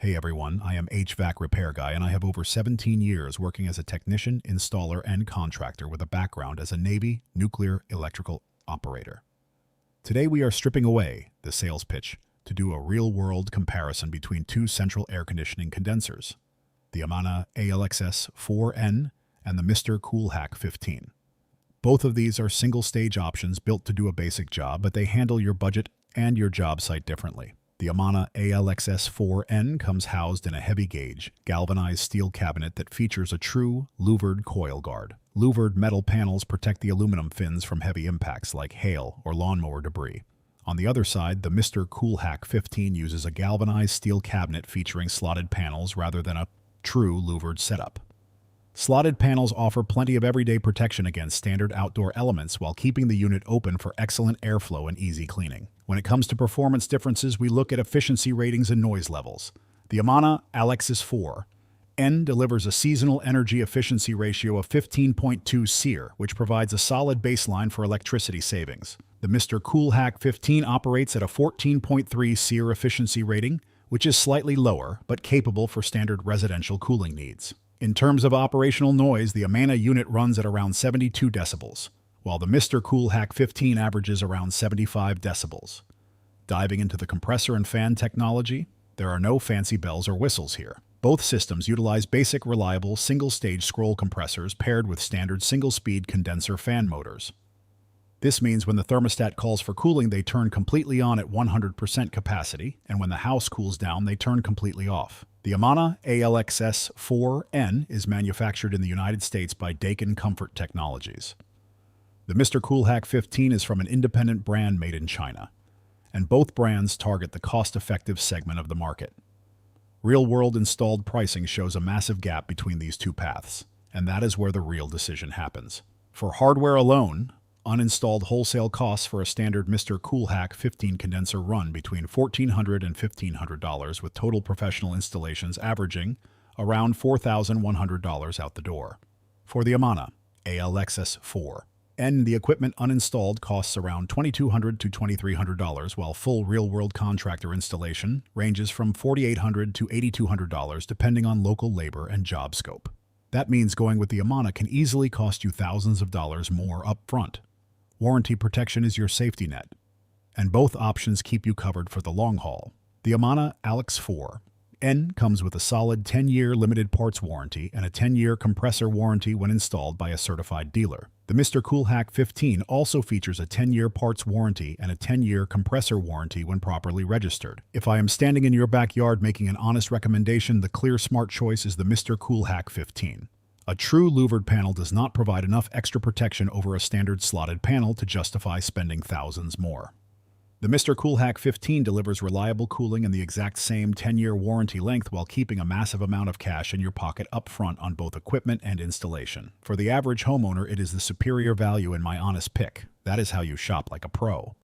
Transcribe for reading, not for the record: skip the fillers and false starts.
Hey everyone, I am HVAC repair guy and I have over 17 years working as a technician, installer, and contractor with a background as a Navy nuclear electrical operator. Today we are stripping away the sales pitch to do a real-world comparison between two central air conditioning condensers, the Amana ALXS4N and the Mister Cool HAC15. Both of these are single-stage options built to do a basic job, but they handle your budget and your job site differently. The Amana ALXS4N comes housed in a heavy-gauge, galvanized steel cabinet that features a true louvered coil guard. Louvered metal panels protect the aluminum fins from heavy impacts like hail or lawnmower debris. On the other side, the Mister Cool HAC15 uses a galvanized steel cabinet featuring slotted panels rather than a true louvered setup. Slotted panels offer plenty of everyday protection against standard outdoor elements while keeping the unit open for excellent airflow and easy cleaning. When it comes to performance differences, we look at efficiency ratings and noise levels. The Amana ALXS4N delivers a seasonal energy efficiency ratio of 15.2 SEER, which provides a solid baseline for electricity savings. The Mister Cool HAC15 operates at a 14.3 SEER efficiency rating, which is slightly lower, but capable for standard residential cooling needs. In terms of operational noise, the Amana unit runs at around 72 decibels, while the Mister Cool HAC15 averages around 75 decibels. Diving into the compressor and fan technology, there are no fancy bells or whistles here. Both systems utilize basic, reliable, single-stage scroll compressors paired with standard single-speed condenser fan motors. This means when the thermostat calls for cooling, they turn completely on at 100% capacity, and when the house cools down, they turn completely off. The Amana ALXS4N is manufactured in the United States by Daikin Comfort Technologies. The Mister Cool HAC15 is from an independent brand made in China, and both brands target the cost-effective segment of the market. Real-world installed pricing shows a massive gap between these two paths, and that is where the real decision happens. For hardware alone, uninstalled wholesale costs for a standard Mister Cool HAC15 condenser run between $1,400 and $1,500, with total professional installations averaging around $4,100 out the door. For the Amana ALXS4N, the equipment uninstalled costs around $2,200 to $2,300, while full real-world contractor installation ranges from $4,800 to $8,200 depending on local labor and job scope. That means going with the Amana can easily cost you thousands of dollars more up front. Warranty protection is your safety net, and both options keep you covered for the long haul. The Amana ALXS4N comes with a solid 10-year limited parts warranty and a 10-year compressor warranty when installed by a certified dealer. The Mister Cool HAC15 also features a 10-year parts warranty and a 10-year compressor warranty when properly registered. If I am standing in your backyard making an honest recommendation, the clear smart choice is the Mister Cool HAC15. A true louvered panel does not provide enough extra protection over a standard slotted panel to justify spending thousands more. The Mister Cool HAC15 delivers reliable cooling and the exact same 10-year warranty length while keeping a massive amount of cash in your pocket up front on both equipment and installation. For the average homeowner, it is the superior value in my honest pick. That is how you shop like a pro.